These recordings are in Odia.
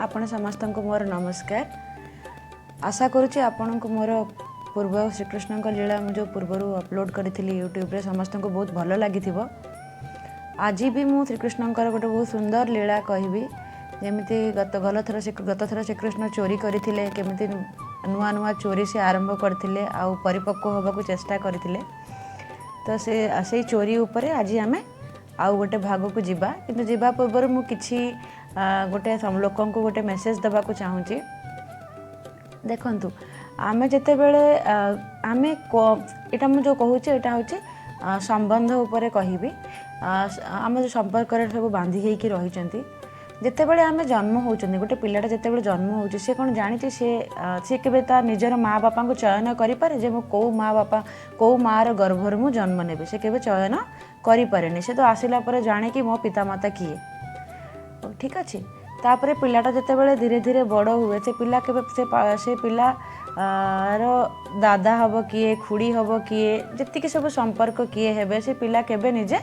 आपण समस्त को मोर नमस्कार। आशा करुच्ची आपण को मोर पूर्व श्रीकृष्ण लीला जो पूर्वर अपलोड करी यूट्यूब रे समस्त को बहुत भल लगी। आज भी मु श्रीकृष्ण गोटे बहुत सुंदर लीला कहबी जमीती गत थर श्रीकृष्ण चोरी करते केमी नुआ नुआ चोरी से आरंभ करते आउ परिपक्व होगा चेष्टा करते तो से चोरी उपरे आज आम आउ गोटे भाग को जीवा किंतु जीवा पूर्व मु किछि गोटे लोक को गोटे मेसेज देवा चाहूँगी। देखंतु आमे जेते बेले आमे एटा मु जो कहूँ एटा हूँ संबंध उपरे कहबी आम जो संपर्क सब बांधी होइकी रहिचंती जेते बेले आमे जन्म होउचंदी गोटे पिलाटा जेते बेले जन्म होउची से कोन जानिछि से केबे ता निजर माँ बापा को चयन करि पारे जे मो को माँ बापा को माँ रो गर्भर मु जन्म नेबे से केबे चयन करि पारेनी। से तो आसिला परे जाने कि मो पिता माता किए ठीक अच्छे। तापरे पिलाटा जेते बेले धीरे धीरे बड़ हुए से पिला केबे से पिला रो दादा हब किए खुड़ी हब किए जेतिके सब संपर्क किए हेबे से पिला केबे निजे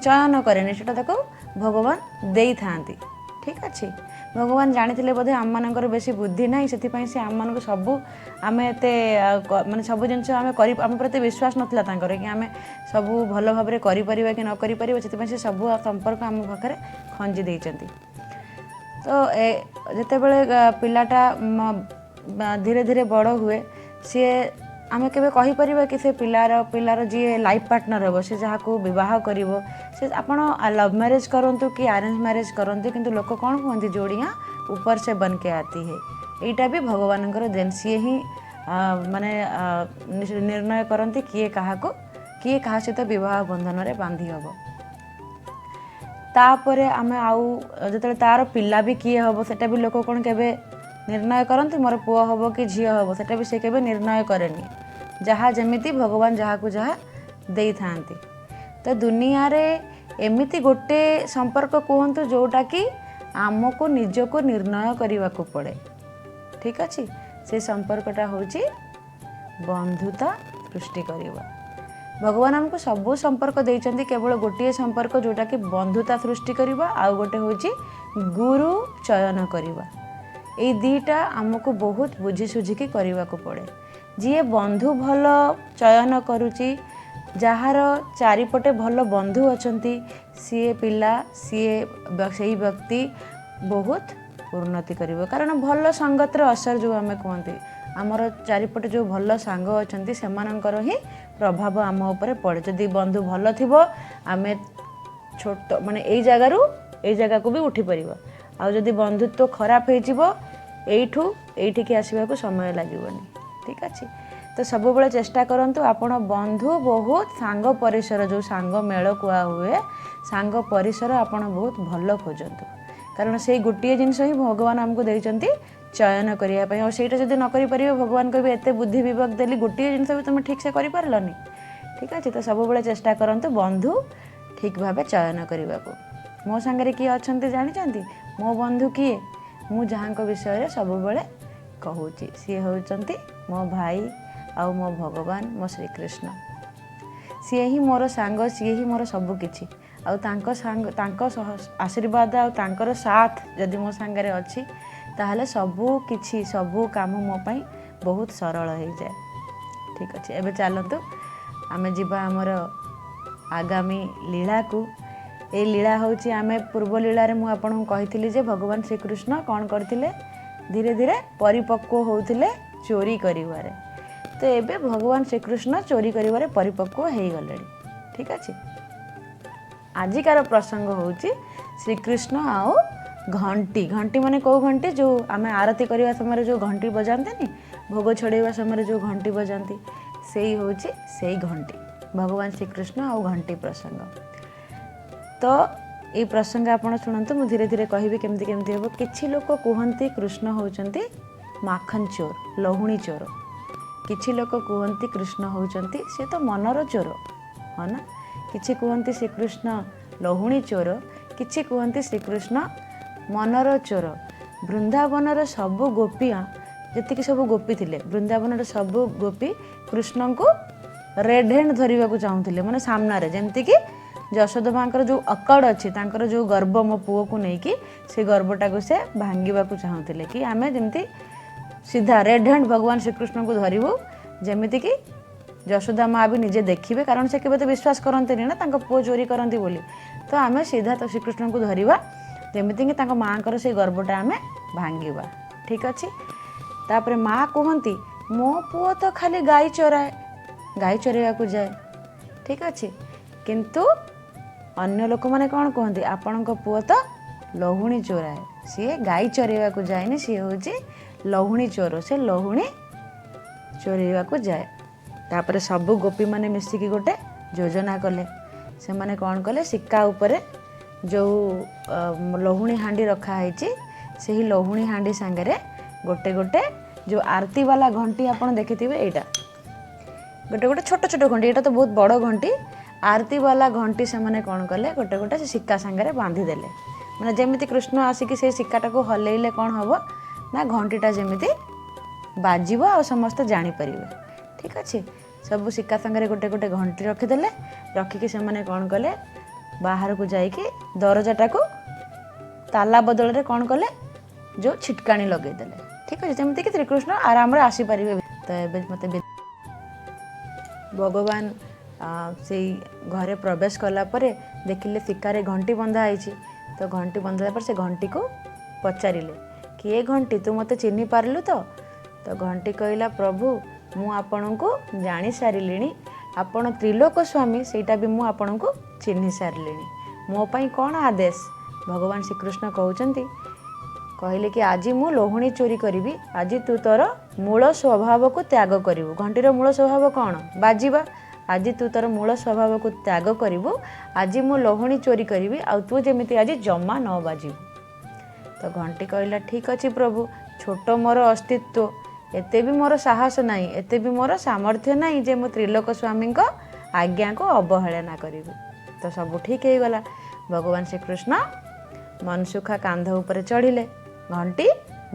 चयन करेनी सेटा ताको भगवान देई थांती ठीक अच्छे। भगवान जानी बोधे आम मानकर बेसी बुद्धि ना से आम मान सबू आम एत मानने सब जिन आम प्रति विश्वास नाला कि आम सबू भल भाव करें कि नपर से सब संपर्क आम पाखे खंजी देती। तो जिते बड़े पिलाटा धीरे धीरे बड़ हुए सी आमे केबे कहि परिबा कि से पिलार जी लाइफ पार्टनर हे से जहाँ को विवाह करिवो से आपण लव मैरिज करंतु कि अरेंज मैरिज करंतु किंतु लोक कौन कहते जोड़ियाँ ऊपर से बन के आती है। यहीटा भी भगवान देन सी ही माने निर्णय करती किए क्या सहित विवाह बंधन रे बांधी हम। तापरे आमे आउ जो तार पिला भी किए हम सेटा भी लोक कौन केबे निर्णय करती मोर पुओ हम कि झील हम सेटा भी से केबे निर्णय करेनी जहाँ जमीती भगवान जहाँ को जहाँ दे था। तो दुनिया रे एमिति गोटे संपर्क कहतु जोटा कि आमको निज को निर्णय करने को पड़े ठीक अच्छे। से संपर्कटा हूँ बंधुता सृष्टि करवा। भगवान आमको सबू संपर्क देइचंती केवल गोटे संपर्क जोटा कि बंधुता सृष्टि करवा आउ गोटे हूँ गुरु चयन करवा। ये दीटा आमको बहुत बुझी सुझिकी करने को पड़े। जी बंधु भल चयन करुची जार चारिपटे भल बंधु अछंती सी पिला सी से व्यक्ति बहुत उन्नति करिवो। कारण भल संगतर असर जो आमे कहते आमर चारिपटे जो भल सांग अछंती सेमानंकर ही प्रभाव आम उपरे पड़े। जदि बंधु भल थिबो आमे छोट माने एई जगह को भी उठी परिबो आ जदि बंधुत्व खराब हो जिवो एठिकी आसवा को समय लागोनी ठीक अच्छे। तो सब बड़े चेष्टा करंतु आपण बंधु बहुत सांग परिसर जो सांग मेल कुआ हुए सांग परिसर आपण बहुत भल खोजतु कारण से गोटे जिनस ही भगवान आमको देइचंती चयन करने और सहीटा जब नक भगवान कहे एत बुद्धि विवेक देली गोटे जिनस भी तुम ठीक से करनी ठीक अच्छे। तो सब बड़े चेष्टा करंतु बंधु ठीक भाव चयन करने को। मो सांगे किए अच्छा जानी मो बंधु किए मु जहाँ विषय सब बड़े कहूँ सी होती मो भाई आउ मो भगवान मो श्रीकृष्ण सी ही मोर सांग सी ही मोर सबु किछि आउ आशीर्वाद आउ साथ जदि मो सांगे अच्छी ताहले सबू किछि सबू काम मो पाई बहुत सरल हो जाए ठीक अच्छे। एबे चलतु आमे जिबा हमर आगामी लीला को। ये लीला हूँ आमे पूर्व लीला रे मु आपन कही जे भगवान श्रीकृष्ण कौन करथिले धीरे धीरे परिपक्व होउथिले चोरी करिवारे। तो एबे भगवान श्रीकृष्ण चोरी करिवारे परिपक्व हो गले ठीक अच्छे। आजिकार प्रसंग हूँ श्रीकृष्ण आउ घंटी घंटी माने कौ घंटी जो आम आरती करने समय जो घंटी बजाते नी भोग छड़ेवा समय जो घंटी बजाती से हूँ से घंटी भगवान श्रीकृष्ण आउ घंटी प्रसंग। तो ये प्रसंग आपड़ शुणु मुझे धीरे धीरे कहि केमती केमती हम। किछि लोक कहते कृष्ण होउचंती माखन चोर लहुणी चोर किछि लोक कहते कृष्ण होउचंती से तो मनर चोर हाँ ना। किछि कहते श्रीकृष्ण लहुणी चोर किछि कहते श्रीकृष्ण मनर चोर। वृंदावन सबु गोपियाँ जी सब गोपी थिले वृंदावन सबु गोपी कृष्ण को रेड हैंड धरने को चाहूले माने सामने जमती कि ଯଶୋଦା ମାଙ୍କର ଯେଉଁ ଅକଡ଼ ଅଛି ତାଙ୍କର ଯେଉଁ ଗର୍ବ ମୋ ପୁଅକୁ ନେଇକି ସେ ଗର୍ବଟାକୁ ସେ ଭାଙ୍ଗିବାକୁ ଚାହୁଁଥିଲେ କି ଆମେ ଯେମିତି ସିଧା ରେଡ୍ ହ୍ୟାଣ୍ଡ ଭଗବାନ ଶ୍ରୀକୃଷ୍ଣଙ୍କୁ ଧରିବୁ ଯେମିତିକି ଯଶୋଦା ମା ବି ନିଜେ ଦେଖିବେ କାରଣ ସେ କେବେ ତ ବିଶ୍ୱାସ କରନ୍ତିନି ନା ତାଙ୍କ ପୁଅ ଚୋରି କରନ୍ତି ବୋଲି। ତ ଆମେ ସିଧା ତ ଶ୍ରୀକୃଷ୍ଣଙ୍କୁ ଧରିବା ଯେମିତିକି ତାଙ୍କ ମାଆଙ୍କର ସେଇ ଗର୍ବଟା ଆମେ ଭାଙ୍ଗିବା। ଠିକ୍ ଅଛି। ତାପରେ ମା କୁହନ୍ତି ମୋ ପୁଅ ତ ଖାଲି ଗାଈ ଚରାଇବାକୁ ଯାଏ। ଠିକ୍ ଅଛି। କିନ୍ତୁ ଅନ୍ୟ ଲୋକମାନେ କ'ଣ କୁହନ୍ତି ଆପଣଙ୍କ ପୁଅ ତ ଲହୁଣୀ ଚୋରାଏ। ସିଏ ଗାଈ ଚରାଇବାକୁ ଯାଏନି, ସିଏ ହେଉଛି ଲହୁଣୀ ଚୋର, ସେ ଲହୁଣୀ ଚୋରାଇବାକୁ ଯାଏ। ତାପରେ ସବୁ ଗୋପୀମାନେ ମିଶିକି ଗୋଟେ ଯୋଜନା କଲେ। ସେମାନେ କ'ଣ କଲେ ଶିକା ଉପରେ ଯେଉଁ ଲହୁଣୀ ହାଣ୍ଡି ରଖାହେଇଛି ସେହି ଲହୁଣୀ ହାଣ୍ଡି ସାଙ୍ଗରେ ଗୋଟେ ଗୋଟେ ଯେଉଁ ଆରତି ବାଲା ଘଣ୍ଟି ଆପଣ ଦେଖିଥିବେ ଏଇଟା ଗୋଟେ ଗୋଟେ ଛୋଟ ଛୋଟ ଘଣ୍ଟି, ଏଇଟା ତ ବହୁତ ବଡ଼ ଘଣ୍ଟି। ଆରତି ବାଲା ଘଣ୍ଟି ସେମାନେ କ'ଣ କଲେ ଗୋଟେ ଗୋଟେ ସେ ଶିକା ସାଙ୍ଗରେ ବାନ୍ଧିଦେଲେ। ମାନେ ଯେମିତି କୃଷ୍ଣ ଆସିକି ସେଇ ଶିକାଟାକୁ ହଲେଇଲେ କ'ଣ ହେବ ନା ଘଣ୍ଟିଟା ଯେମିତି ବାଜିବ ଆଉ ସମସ୍ତେ ଜାଣିପାରିବେ। ଠିକ୍ ଅଛି। ସବୁ ଶିକା ସାଙ୍ଗରେ ଗୋଟେ ଗୋଟେ ଘଣ୍ଟି ରଖିଦେଲେ। ରଖିକି ସେମାନେ କ'ଣ କଲେ ବାହାରକୁ ଯାଇକି ଦରଜାଟାକୁ ତାଲା ବଦଳରେ କ'ଣ କଲେ ଯେଉଁ ଛିଟକାଣି ଲଗେଇଦେଲେ। ଠିକ୍ ଅଛି। ଯେମିତିକି ଶ୍ରୀକୃଷ୍ଣ ଆରାମରେ ଆସିପାରିବେ। ତ ଏବେ ମୋତେ ଭଗବାନ ସେଇ ଘରେ ପ୍ରବେଶ କଲା ପରେ ଦେଖିଲେ ଶିକାରେ ଘଣ୍ଟି ବନ୍ଧା ହେଇଛି। ତ ଘଣ୍ଟି ବନ୍ଧା ପରେ ସେ ଘଣ୍ଟିକୁ ପଚାରିଲେ କି ଏ ଘଣ୍ଟି ତୁ ମୋତେ ଚିହ୍ନି ପାରିଲୁ ତ? ତ ଘଣ୍ଟି କହିଲା ପ୍ରଭୁ ମୁଁ ଆପଣଙ୍କୁ ଜାଣିସାରିଲିଣି, ଆପଣ ତ୍ରିଲୋକ ସ୍ୱାମୀ ସେଇଟା ବି ମୁଁ ଆପଣଙ୍କୁ ଚିହ୍ନି ସାରିଲିଣି। ମୋ ପାଇଁ କ'ଣ ଆଦେଶ? ଭଗବାନ ଶ୍ରୀକୃଷ୍ଣ କହୁଛନ୍ତି କହିଲେ କି ଆଜି ମୁଁ ଲହୁଣୀ ଚୋରି କରିବି, ଆଜି ତୁ ତୋର ମୂଳ ସ୍ୱଭାବକୁ ତ୍ୟାଗ କରିବୁ। ଘଣ୍ଟିର ମୂଳ ସ୍ୱଭାବ କ'ଣ? ବାଜିବା। ଆଜି ତୁ ତୋର ମୂଳ ସ୍ୱଭାବକୁ ତ୍ୟାଗ କରିବୁ, ଆଜି ମୁଁ ଲହୁଣୀ ଚୋରି କରିବି ଆଉ ତୁ ଯେମିତି ଆଜି ଜମା ନ ବାଜିବୁ। ତ ଘଣ୍ଟି କହିଲା ଠିକ୍ ଅଛି ପ୍ରଭୁ, ଛୋଟ ମୋର ଅସ୍ତିତ୍ୱ, ଏତେ ବି ମୋର ସାହସ ନାହିଁ, ଏତେ ବି ମୋର ସାମର୍ଥ୍ୟ ନାହିଁ ଯେ ମୁଁ ତ୍ରିଲୋକ ସ୍ୱାମୀଙ୍କ ଆଜ୍ଞାକୁ ଅବହେଳନା କରିବି। ତ ସବୁ ଠିକ୍ ହେଇଗଲା। ଭଗବାନ ଶ୍ରୀକୃଷ୍ଣ ମନସୁଖା କାନ୍ଧ ଉପରେ ଚଢ଼ିଲେ, ଘଣ୍ଟି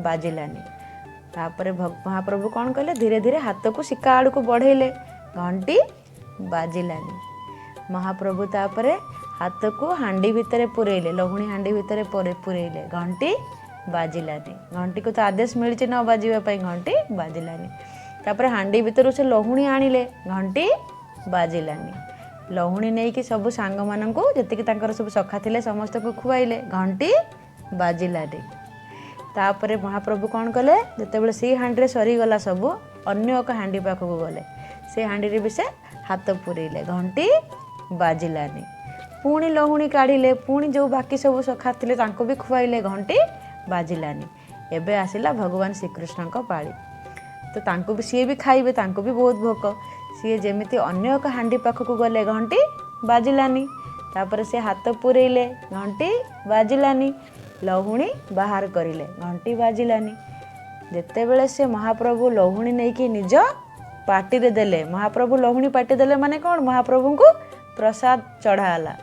ବାଜିଲାନି। ତାପରେ ମହାପ୍ରଭୁ କ'ଣ କଲେ ଧୀରେ ଧୀରେ ହାତକୁ ଶିକା ଆଡ଼କୁ ବଢ଼େଇଲେ, ଘଣ୍ଟି ବାଜିଲାନି। ମହାପ୍ରଭୁ ତାପରେ ହାତକୁ ହାଣ୍ଡି ଭିତରେ ପୁରେଇଲେ, ଲହୁଣୀ ହାଣ୍ଡି ଭିତରେ ପୁରେଇଲେ, ଘଣ୍ଟି ବାଜିଲାନି। ଘଣ୍ଟିକୁ ତ ଆଦେଶ ମିଳିଛି ନ ବାଜିବା ପାଇଁ, ଘଣ୍ଟି ବାଜିଲାନି। ତାପରେ ହାଣ୍ଡି ଭିତରୁ ସେ ଲହୁଣୀ ଆଣିଲେ, ଘଣ୍ଟି ବାଜିଲାନି। ଲହୁଣୀ ନେଇକି ସବୁ ସାଙ୍ଗମାନଙ୍କୁ ଯେତିକି ତାଙ୍କର ସବୁ ସଖା ଥିଲେ ସମସ୍ତଙ୍କୁ ଖୁଆଇଲେ, ଘଣ୍ଟି ବାଜିଲାନି। ତାପରେ ମହାପ୍ରଭୁ କ'ଣ କଲେ ଯେତେବେଳେ ସେଇ ହାଣ୍ଡିରେ ସରିଗଲା ସବୁ ଅନ୍ୟ ଏକ ହାଣ୍ଡି ପାଖକୁ ଗଲେ, ସେ ହାଣ୍ଡିରେ ବି ସେ ହାତ ପୁରେଇଲେ, ଘଣ୍ଟି ବାଜିଲାନି। ପୁଣି ଲହୁଣୀ କାଢ଼ିଲେ, ପୁଣି ଯେଉଁ ବାକି ସବୁ ସଖା ଥିଲେ ତାଙ୍କୁ ବି ଖୁଆଇଲେ, ଘଣ୍ଟି ବାଜିଲାନି। ଏବେ ଆସିଲା ଭଗବାନ ଶ୍ରୀକୃଷ୍ଣଙ୍କ ପାଳି। ତ ତାଙ୍କୁ ବି ସିଏ ବି ଖାଇବେ, ତାଙ୍କୁ ବି ବହୁତ ଭୋକ। ସିଏ ଯେମିତି ଅନ୍ୟ ଏକ ହାଣ୍ଡି ପାଖକୁ ଗଲେ, ଘଣ୍ଟି ବାଜିଲାନି। ତାପରେ ସେ ହାତ ପୁରେଇଲେ, ଘଣ୍ଟି ବାଜିଲାନି। ଲହୁଣୀ ବାହାର କରିଲେ, ଘଣ୍ଟି ବାଜିଲାନି। ଯେତେବେଳେ ସେ ମହାପ୍ରଭୁ ଲହୁଣୀ ନେଇକି ନିଜ ପାଟିରେ ଦେଲେ, ମହାପ୍ରଭୁ ଲହୁଣୀ ପାଟି ଦେଲେ ମାନେ କ'ଣ? ମହାପ୍ରଭୁଙ୍କୁ ପ୍ରସାଦ ଚଢ଼ା ହେଲା।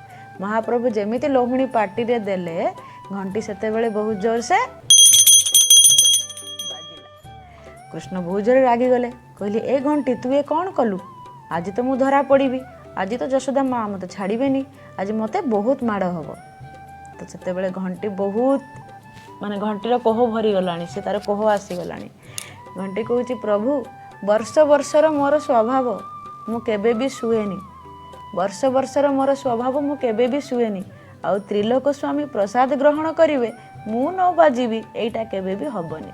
ମହାପ୍ରଭୁ ଯେମିତି ଲହୁଣୀ ପାଟିରେ ଦେଲେ, ଘଣ୍ଟି ସେତେବେଳେ ବହୁତ ଜୋରସେ ବାଜିଲା। କୃଷ୍ଣ ବହୁତ ଜୋରରେ ରାଗିଗଲେ, କହିଲେ ଏ ଘଣ୍ଟି ତୁ ଏ କ'ଣ କଲୁ? ଆଜି ତ ମୁଁ ଧରା ପଡ଼ିବି, ଆଜି ତ ଯଶୋଦା ମା ମୋତେ ଛାଡ଼ିବେନି, ଆଜି ମୋତେ ବହୁତ ମାଡ଼ ହେବ। ତ ସେତେବେଳେ ଘଣ୍ଟି ବହୁତ ମାନେ ଘଣ୍ଟିର କୋହ ଭରିଗଲାଣି, ସେ ତାର କୋହ ଆସିଗଲାଣି। ଘଣ୍ଟି କହୁଛି ପ୍ରଭୁ ବର୍ଷ ବର୍ଷର ମୋର ସ୍ୱଭାବ, ମୁଁ କେବେ ବି ଶୁଏନି। ବର୍ଷ ବର୍ଷର ମୋର ସ୍ୱଭାବ, ମୁଁ କେବେ ବି ଶୁଏନି। ଆଉ ତ୍ରିଲୋକ ସ୍ୱାମୀ ପ୍ରସାଦ ଗ୍ରହଣ କରିବେ, ମୁଁ ନ ବାଜିବି, ଏଇଟା କେବେ ବି ହେବନି।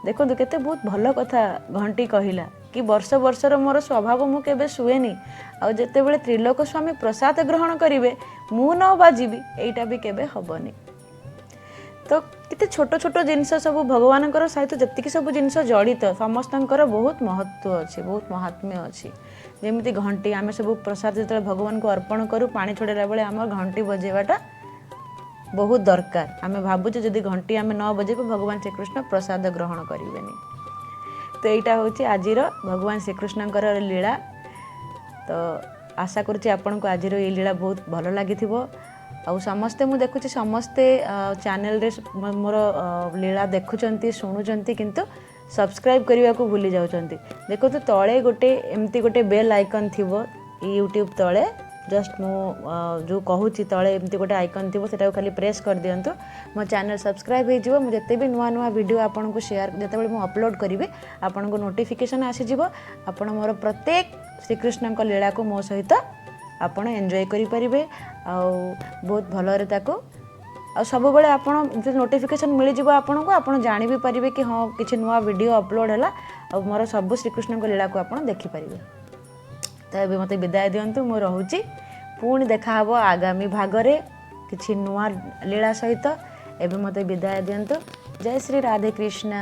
ଦେଖନ୍ତୁ କେତେ ବହୁତ ଭଲ କଥା ଘଣ୍ଟି କହିଲା କି ବର୍ଷ ବର୍ଷର ମୋର ସ୍ୱଭାବ, ମୁଁ କେବେ ଶୁଏନି। ଆଉ ଯେତେବେଳେ ତ୍ରିଲୋକ ସ୍ୱାମୀ ପ୍ରସାଦ ଗ୍ରହଣ କରିବେ, ମୁଁ ନ ବାଜିବି, ଏଇଟା ବି କେବେ ହେବନି। ତ କେତେ ଛୋଟ ଛୋଟ ଜିନିଷ ସବୁ ଭଗବାନଙ୍କର ସହିତ ଯେତିକି ସବୁ ଜିନିଷ ଜଡ଼ିତ ସମସ୍ତଙ୍କର ବହୁତ ମହତ୍ଵ ଅଛି, ବହୁତ ମହାତ୍ମ୍ୟ ଅଛି। ଯେମିତି ଘଣ୍ଟି, ଆମେ ସବୁ ପ୍ରସାଦ ଯେତେବେଳେ ଭଗବାନଙ୍କୁ ଅର୍ପଣ କରୁ, ପାଣି ଛଡ଼େଇଲା ବେଳେ ଆମର ଘଣ୍ଟି ବଜେଇବାଟା ବହୁତ ଦରକାର। ଆମେ ଭାବୁଛେ ଯଦି ଘଣ୍ଟି ଆମେ ନ ବଜେଇବୁ ଭଗବାନ ଶ୍ରୀକୃଷ୍ଣ ପ୍ରସାଦ ଗ୍ରହଣ କରିବେନି। ତ ଏଇଟା ହେଉଛି ଆଜିର ଭଗବାନ ଶ୍ରୀକୃଷ୍ଣଙ୍କର ଲୀଳା। ତ ଆଶା କରୁଛି ଆପଣଙ୍କୁ ଆଜିର ଏଇ ଲୀଳା ବହୁତ ଭଲ ଲାଗିଥିବ। ଆଉ ସମସ୍ତେ ମୁଁ ଦେଖୁଛି ସମସ୍ତେ ଚ୍ୟାନେଲରେ ମୋର ଲୀଳା ଦେଖୁଛନ୍ତି, ଶୁଣୁଛନ୍ତି, କିନ୍ତୁ ସବସ୍କ୍ରାଇବ୍ କରିବାକୁ ଭୁଲି ଯାଉଛନ୍ତି। ଦେଖନ୍ତୁ ତଳେ ଗୋଟେ ଏମିତି ଗୋଟେ ବେଲ୍ ଆଇକନ୍ ଥିବ ୟୁଟ୍ୟୁବ୍ ତଳେ, जस्ट मु जो कहूँ तले एमती गोटे आइकन थी से खाली प्रेस कर दिंतु मो चैनल सब्सक्राइब हो जिते भी नुआ नुआ वीडियो आपन को शेयर जिते मुझे अपलोड करी आपन को नोटिफिकेशन आसीज आपण मोर प्रत्येक श्रीकृष्ण लीला को मो सहित आपण एंजॉय करें बहुत भलरे आ सब बेले आपण नोटिफिकेशन मिल जाव आपन को आप जानी भी पारे कि हाँ किसी नुआ वीडियो अपलोड है और मोर सब श्रीकृष्ण लीला को आप देखिपारे। तो ये मत विदाय दिंतु मु रोची पुणी देखा आगामी भागरे किसी नुआ लीला सहित एवं मत विदाय दिंतु। जय श्री राधे कृष्ण।